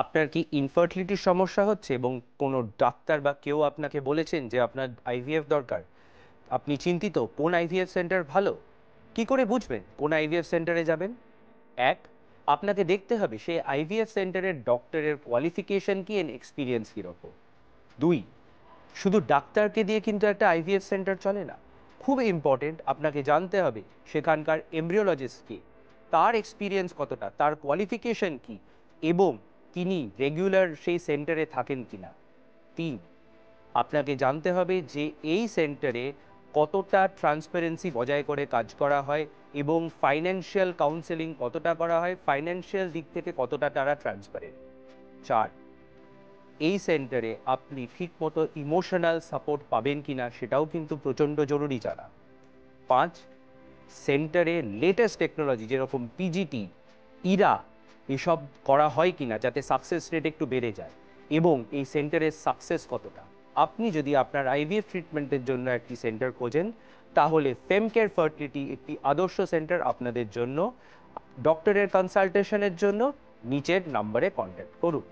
আপনার কি ইনফার্টিলিটির সমস্যা হচ্ছে এবং কোনো ডাক্তার বা কেউ আপনাকে বলেছেন যে আপনার আইভিএফ দরকার? আপনি চিন্তিত কোন আইভিএফ সেন্টার ভালো? কি করে বুঝবেন কোন আইভিএফ সেন্টারে যাবেন? এক, আপনাকে দেখতে হবে সেই আইভিএফ সেন্টারের ডক্টরের কোয়ালিফিকেশন কি এন্ড এক্সপিরিয়েন্স কীরকম। দুই, শুধু ডাক্তারকে দিয়ে কিন্তু একটা আইভিএফ সেন্টার চলে না। খুব ইম্পর্টেন্ট, আপনাকে জানতে হবে সেখানকার এমব্রিওলজিস্ট কে, তার এক্সপিরিয়েন্স কতটা, তার কোয়ালিফিকেশন কি, এবং তিনি রেগুলার সেই সেন্টারে থাকেন কিনা। তিন, আপনাকে জানতে হবে যে এই সেন্টারে কতটা ট্রান্সপারেন্সি বজায় করে কাজ করা হয় এবং ফাইন্যান্সিয়াল কাউন্সেলিং কতটা করা হয়, ফাইন্যান্সিয়াল দিক থেকে কতটা তারা ট্রান্সপারেন্ট। চার, এই সেন্টারে আপনি ঠিকমতো ইমোশনাল সাপোর্ট পাবেন কিনা সেটাও কিন্তু প্রচণ্ড জরুরি জানা। পাঁচ, সেন্টারে লেটেস্ট টেকনোলজি যেরকম পিজিটি, ইরা এসব করা হয় কিনা যাতে সাকসেস রেট একটু বেড়ে যায়, এবং এই সেন্টারের সাকসেস কতটা। আপনি যদি আপনার আইভিএফ ট্রিটমেন্টের জন্য একটি সেন্টার খোঁজেন, তাহলে ফেমকেয়ার ফার্টিলিটি একটি আদর্শ সেন্টার আপনাদের জন্য। ডক্টরের কনসালটেশনের জন্য নিচের নাম্বারে কন্ট্যাক্ট করুন।